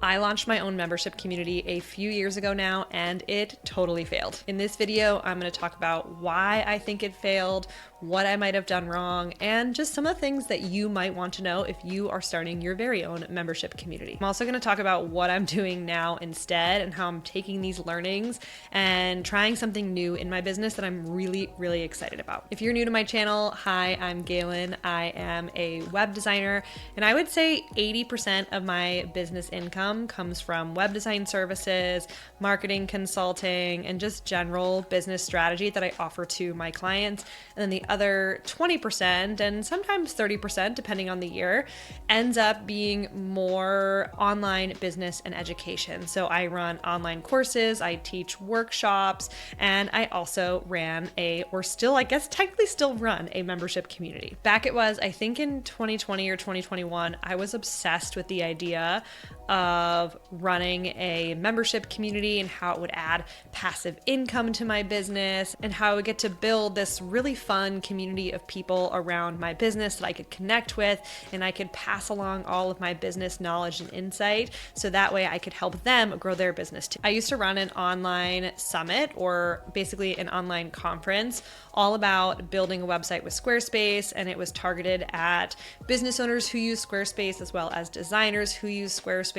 I launched my own membership community a few years ago now, and it totally failed. In this video, I'm going to talk about why I think it failed, what I might have done wrong, and just some of the things that you might want to know if you are starting your very own membership community. I'm also going to talk about what I'm doing now instead and how I'm taking these learnings and trying something new in my business that I'm really, really excited about. If you're new to my channel, hi, I'm Galen. I am a web designer, and I would say 80% of my business income comes from web design services, marketing consulting, and just general business strategy that I offer to my clients. And then the other 20%, and sometimes 30%, depending on the year, ends up being more online business and education. So I run online courses, I teach workshops, and I also ran technically still run a membership community. Back it was, I think in 2020 or 2021, I was obsessed with the idea of running a membership community and how it would add passive income to my business and how I would get to build this really fun community of people around my business that I could connect with, and I could pass along all of my business knowledge and insight so that way I could help them grow their business too. I used to run an online summit, or basically an online conference, all about building a website with Squarespace, and it was targeted at business owners who use Squarespace as well as designers who use Squarespace.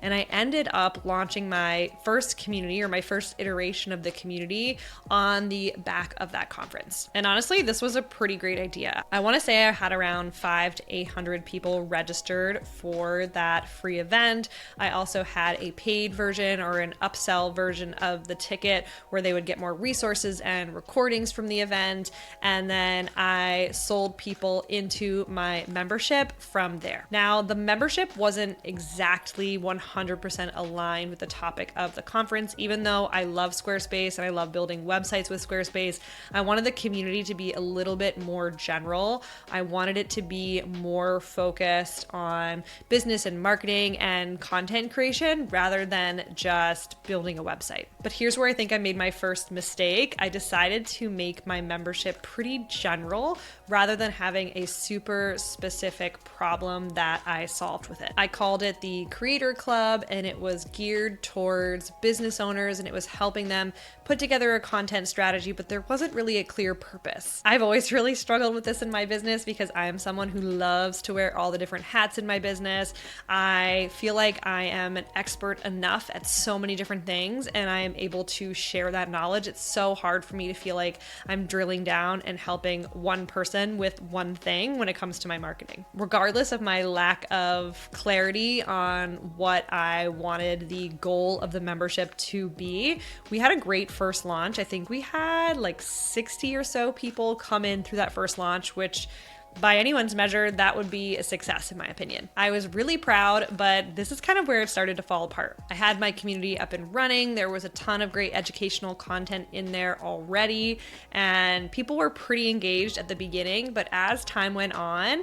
And I ended up launching my first community, or my first iteration of the community, on the back of that conference. And honestly, this was a pretty great idea. I want to say I had around 500 to 800 people registered for that free event. I also had a paid version, or an upsell version of the ticket, where they would get more resources and recordings from the event. And then I sold people into my membership from there. Now, the membership wasn't exactly 100% aligned with the topic of the conference. Even though I love Squarespace and I love building websites with Squarespace, I wanted the community to be a little bit more general. I wanted it to be more focused on business and marketing and content creation rather than just building a website. But here's where I think I made my first mistake. I decided to make my membership pretty general rather than having a super specific problem that I solved with it. I called it the Creator Club, and it was geared towards business owners, and it was helping them put together a content strategy, but there wasn't really a clear purpose. I've always really struggled with this in my business because I am someone who loves to wear all the different hats in my business. I feel like I am an expert enough at so many different things, and I am able to share that knowledge. It's so hard for me to feel like I'm drilling down and helping one person with one thing when it comes to my marketing. Regardless of my lack of clarity on what I wanted the goal of the membership to be, we had a great first launch. I think we had like 60 or so people come in through that first launch, which by anyone's measure, that would be a success in my opinion. I was really proud, but this is kind of where it started to fall apart. I had my community up and running. There was a ton of great educational content in there already, and people were pretty engaged at the beginning, but as time went on,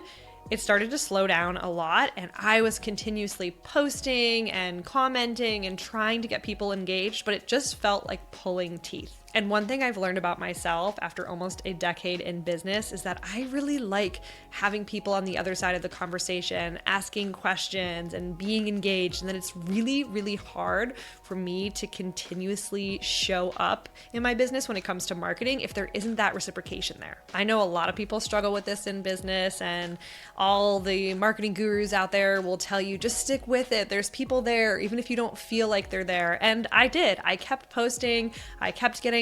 it started to slow down a lot, and I was continuously posting and commenting and trying to get people engaged, but it just felt like pulling teeth. And one thing I've learned about myself after almost a decade in business is that I really like having people on the other side of the conversation, asking questions and being engaged. And then it's really, really hard for me to continuously show up in my business when it comes to marketing if there isn't that reciprocation there. I know a lot of people struggle with this in business, and all the marketing gurus out there will tell you, just stick with it. There's people there, even if you don't feel like they're there. And I did. I kept posting. I kept getting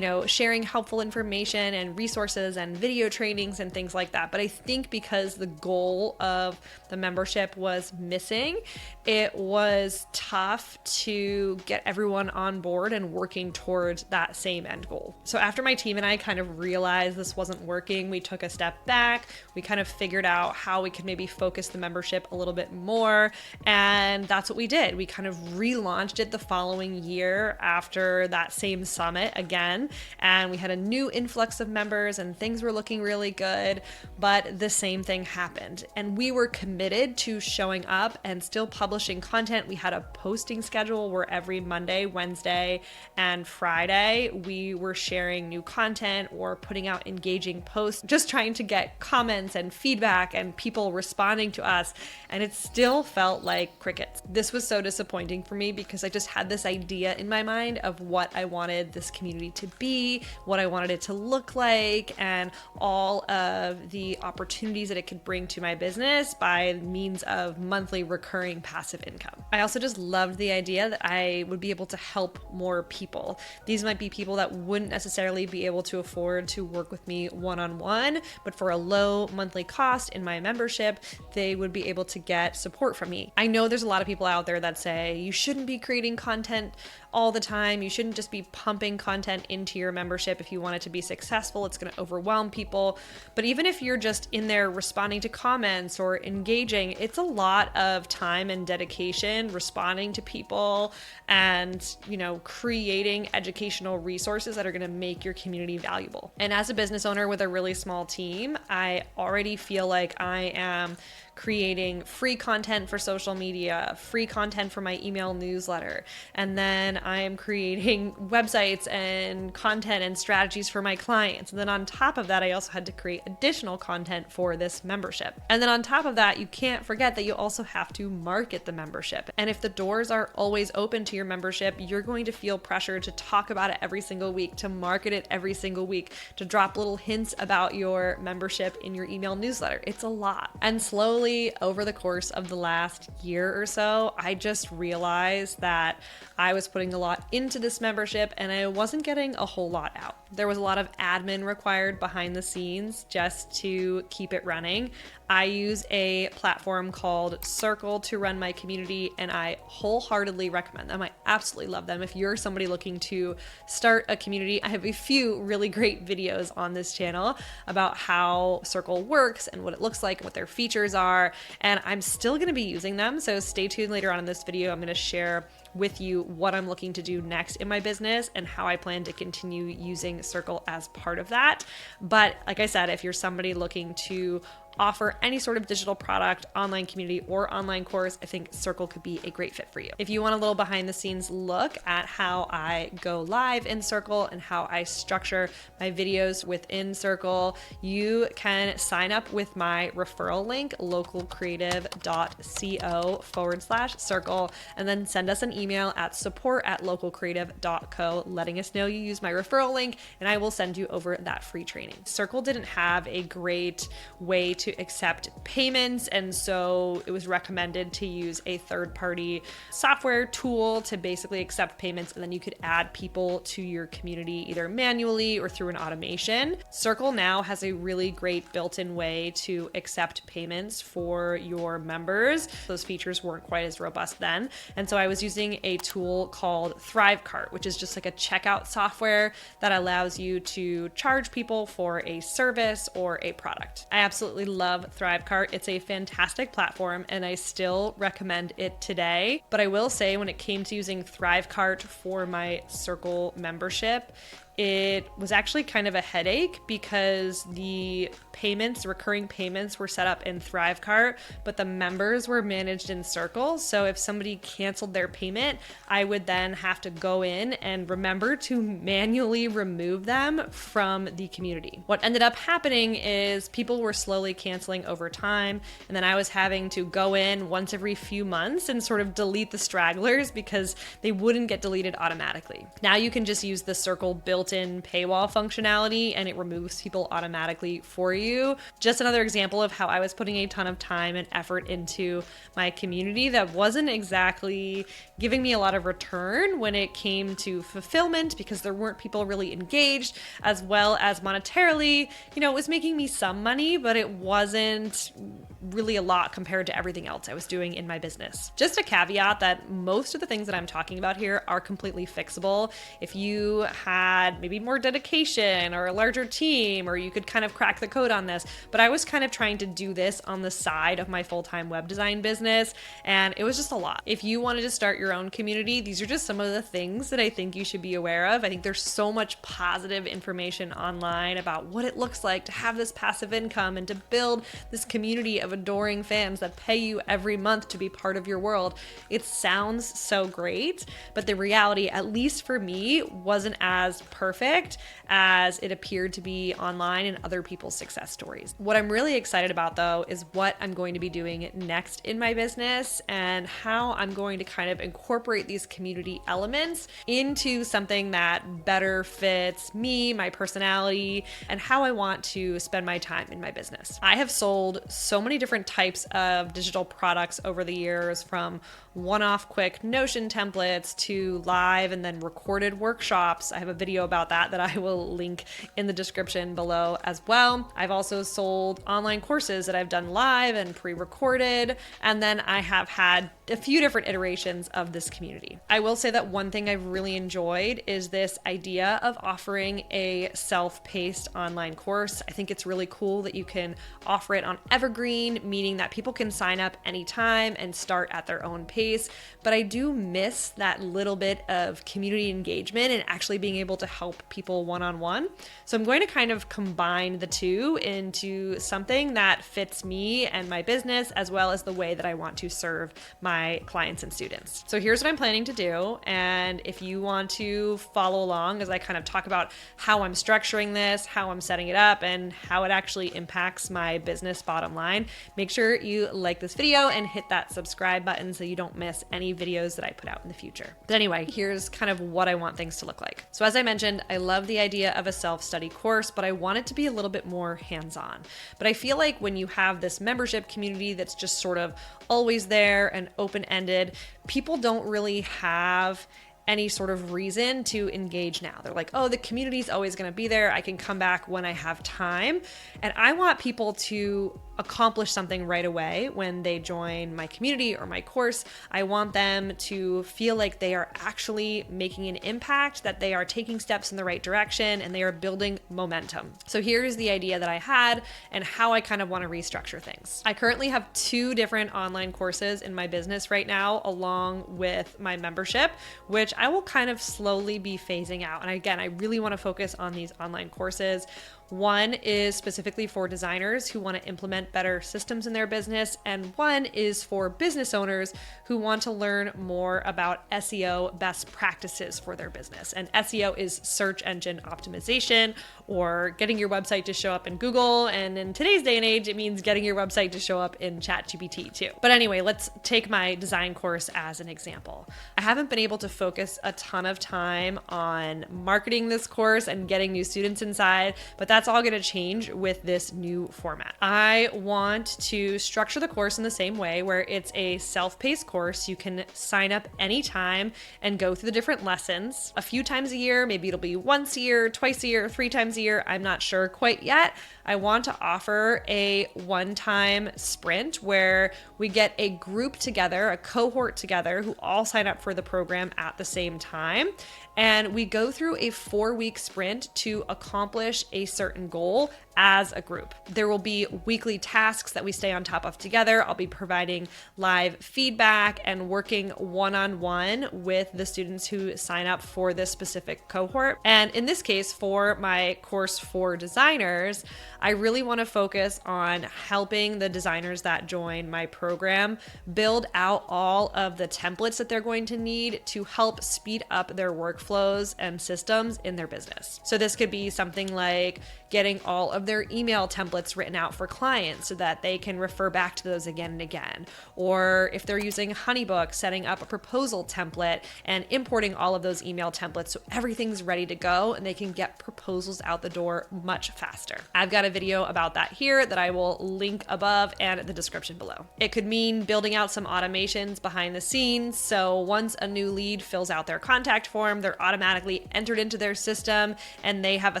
sharing helpful information and resources and video trainings and things like that. But I think because the goal of the membership was missing, it was tough to get everyone on board and working towards that same end goal. So after my team and I kind of realized this wasn't working, we took a step back. We kind of figured out how we could maybe focus the membership a little bit more. And that's what we did. We kind of relaunched it the following year after that same summit again, and we had a new influx of members and things were looking really good, but the same thing happened. And we were committed to showing up and still publishing content. We had a posting schedule where every Monday, Wednesday, and Friday we were sharing new content or putting out engaging posts, just trying to get comments and feedback and people responding to us. And it still felt like crickets. This was so disappointing for me because I just had this idea in my mind of what I wanted this community to be, what I wanted it to look like, and all of the opportunities that it could bring to my business by means of monthly recurring passive income. I also just loved the idea that I would be able to help more people. These might be people that wouldn't necessarily be able to afford to work with me one-on-one, but for a low monthly cost in my membership, they would be able to get support from me. I know there's a lot of people out there that say you shouldn't be creating content all the time. You shouldn't just be pumping content into your membership. If you want it to be successful, it's going to overwhelm people. But even if you're just in there responding to comments or engaging, it's a lot of time and dedication responding to people and, creating educational resources that are going to make your community valuable. And as a business owner with a really small team, I already feel like I am creating free content for social media, free content for my email newsletter, and then I am creating websites and content and strategies for my clients. And then on top of that, I also had to create additional content for this membership. And then on top of that, you can't forget that you also have to market the membership. And if the doors are always open to your membership, you're going to feel pressure to talk about it every single week, to market it every single week, to drop little hints about your membership in your email newsletter. It's a lot. And slowly over the course of the last year or so, I just realized that I was putting a lot into this membership and I wasn't getting a whole lot out. There was a lot of admin required behind the scenes just to keep it running. I use a platform called Circle to run my community, and I wholeheartedly recommend them. I absolutely love them. If you're somebody looking to start a community, I have a few really great videos on this channel about how Circle works and what it looks like and what their features are, and I'm still going to be using them, so stay tuned later on in this video. I'm going to share with you what I'm looking to do next in my business and how I plan to continue using Circle as part of that. But like I said, if you're somebody looking to offer any sort of digital product, online community, or online course, I think Circle could be a great fit for you. If you want a little behind the scenes look at how I go live in Circle and how I structure my videos within Circle, you can sign up with my referral link, localcreative.co/circle, and then send us an email at support@localcreative.co, letting us know you use my referral link, and I will send you over that free training. Circle didn't have a great way to accept payments, and so it was recommended to use a third-party software tool to basically accept payments, and then you could add people to your community either manually or through an automation. Circle now has a really great built-in way to accept payments for your members. Those features weren't quite as robust then, and so I was using a tool called ThriveCart, which is just like a checkout software that allows you to charge people for a service or a product. I absolutely love ThriveCart. It's a fantastic platform and I still recommend it today. But I will say, when it came to using ThriveCart for my Circle membership, it was actually kind of a headache because the payments, recurring payments, were set up in ThriveCart, but the members were managed in Circle. So if somebody canceled their payment, I would then have to go in and remember to manually remove them from the community. What ended up happening is people were slowly canceling over time, and then I was having to go in once every few months and sort of delete the stragglers because they wouldn't get deleted automatically. Now you can just use the Circle built-in paywall functionality and it removes people automatically for you. Just another example of how I was putting a ton of time and effort into my community that wasn't exactly giving me a lot of return when it came to fulfillment, because there weren't people really engaged, as well as monetarily, it was making me some money, but it wasn't really a lot compared to everything else I was doing in my business. Just a caveat that most of the things that I'm talking about here are completely fixable. If you had had maybe more dedication or a larger team, or you could kind of crack the code on this. But I was kind of trying to do this on the side of my full-time web design business, and it was just a lot. If you wanted to start your own community, these are just some of the things that I think you should be aware of. I think there's so much positive information online about what it looks like to have this passive income and to build this community of adoring fans that pay you every month to be part of your world. It sounds so great, but the reality, at least for me, wasn't as perfect as it appeared to be online and other people's success stories. What I'm really excited about though is what I'm going to be doing next in my business and how I'm going to kind of incorporate these community elements into something that better fits me, my personality, and how I want to spend my time in my business. I have sold so many different types of digital products over the years, from one-off quick Notion templates to live and then recorded workshops. I have a video about that I will link in the description below as well. I've also sold online courses that I've done live and pre-recorded, and then I have had a few different iterations of this community. I will say that one thing I've really enjoyed is this idea of offering a self-paced online course. I think it's really cool that you can offer it on evergreen, meaning that people can sign up anytime and start at their own pace. But I do miss that little bit of community engagement and actually being able to help people one-on-one. So I'm going to kind of combine the two into something that fits me and my business, as well as the way that I want to serve my clients and students. So here's what I'm planning to do. And if you want to follow along as I kind of talk about how I'm structuring this, how I'm setting it up, and how it actually impacts my business bottom line, make sure you like this video and hit that subscribe button so you don't miss any videos that I put out in the future. But anyway, here's kind of what I want things to look like. So as I mentioned, I love the idea of a self-study course, but I want it to be a little bit more hands-on. But I feel like when you have this membership community that's just sort of always there and open-ended, people don't really have any sort of reason to engage now. They're like, oh, the community's always going to be there. I can come back when I have time. And I want people to accomplish something right away when they join my community or my course. I want them to feel like they are actually making an impact, that they are taking steps in the right direction, and they are building momentum. So here's the idea that I had and how I kind of want to restructure things. I currently have 2 different online courses in my business right now, along with my membership, which I will kind of slowly be phasing out. And again, I really want to focus on these online courses. One is specifically for designers who want to implement better systems in their business, and one is for business owners who want to learn more about SEO best practices for their business. And SEO is search engine optimization, or getting your website to show up in Google. And in today's day and age, it means getting your website to show up in ChatGPT too. But anyway, let's take my design course as an example. I haven't been able to focus a ton of time on marketing this course and getting new students inside, but that's all going to change with this new format. I want to structure the course in the same way, where it's a self-paced course. You can sign up anytime and go through the different lessons a few times a year. Maybe it'll be once a year, twice a year, 3 times a year. I'm not sure quite yet. I want to offer a one-time sprint where we get a group together, a cohort together, who all sign up for the program at the same time. And we go through a 4-week sprint to accomplish a certain goal as a group. There will be weekly tasks that we stay on top of together. I'll be providing live feedback and working one-on-one with the students who sign up for this specific cohort. And in this case, for my course for designers, I really want to focus on helping the designers that join my program build out all of the templates that they're going to need to help speed up their workflows and systems in their business. So this could be something like getting all of their email templates written out for clients so that they can refer back to those again and again. Or if they're using Honeybook, setting up a proposal template and importing all of those email templates so everything's ready to go and they can get proposals out the door much faster. I've got a video about that here that I will link above and the description below. It could mean building out some automations behind the scenes, so once a new lead fills out their contact form, they're automatically entered into their system and they have a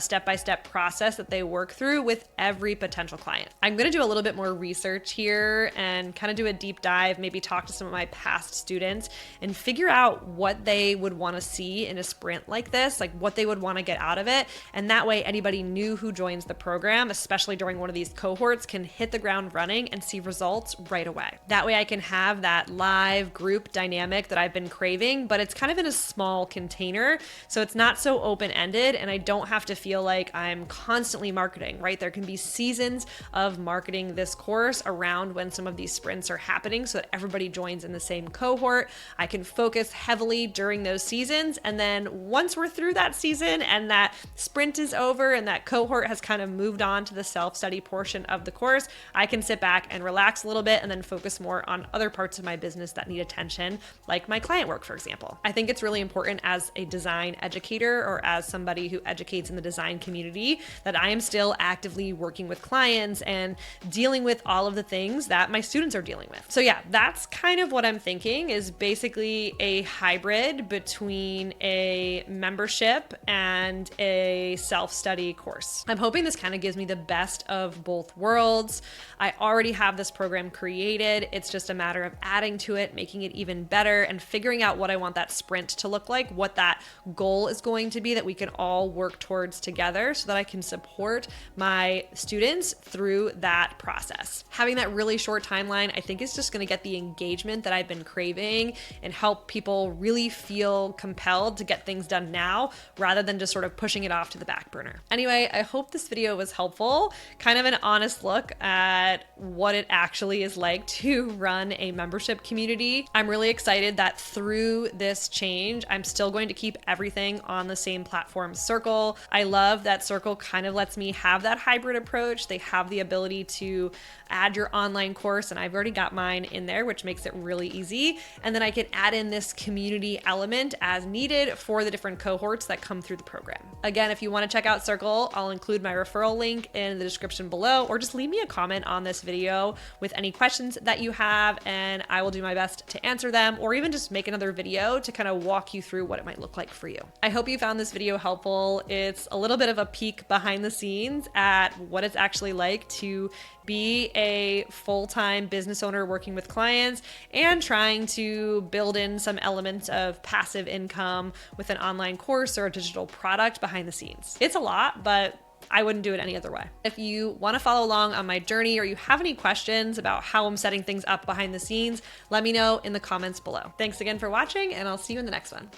step-by-step process that they work through with every potential client. I'm going to do a little bit more research here and kind of do a deep dive, maybe talk to some of my past students and figure out what they would want to see in a sprint like this, like what they would want to get out of it. And that way anybody new who joins the program, especially during one of these cohorts, can hit the ground running and see results right away. That way I can have that live group dynamic that I've been craving, but it's kind of in a small container. So it's not so open-ended and I don't have to feel like I'm constantly marketing, right? There can be seasons of marketing this course around when some of these sprints are happening so that everybody joins in the same cohort. I can focus heavily during those seasons. And then once we're through that season and that sprint is over and that cohort has kind of moved on to the self-study portion of the course, I can sit back and relax a little bit and then focus more on other parts of my business that need attention, like my client work, for example. I think it's really important as a design educator or as somebody who educates in the design community that I am still actively working with clients and dealing with all of the things that my students are dealing with. So yeah, that's kind of what I'm thinking, is basically a hybrid between a membership and a self-study course. I'm hoping this kind of gives me the best of both worlds. I already have this program created. It's just a matter of adding to it, making it even better, and figuring out what I want that sprint to look like, what that goal is going to be that we can all work towards together so that I can support my students through that process. Having that really short timeline, I think, is just going to get the engagement that I've been craving and help people really feel compelled to get things done now rather than just sort of pushing it off to the back burner. Anyway, I hope this video was helpful, kind of an honest look at what it actually is like to run a membership community. I'm really excited that through this change, I'm still going to keep everything on the same platform, Circle. I love that Circle kind of lets me have that hybrid approach. They have the ability to add your online course, and I've already got mine in there, which makes it really easy. And then I can add in this community element as needed for the different cohorts that come through the program. Again, if you want to check out Circle, I'll include my referral link in the description below, or just leave me a comment on this video with any questions that you have, and I will do my best to answer them, or even just make another video to kind of walk you through what it might look like for you. I hope you found this video helpful. It's a little bit of a peek behind the scenes at what it's actually like to be a full-time business owner working with clients and trying to build in some elements of passive income with an online course or a digital product behind the scenes. It's a lot, but I wouldn't do it any other way. If you want to follow along on my journey or you have any questions about how I'm setting things up behind the scenes, let me know in the comments below. Thanks again for watching, and I'll see you in the next one.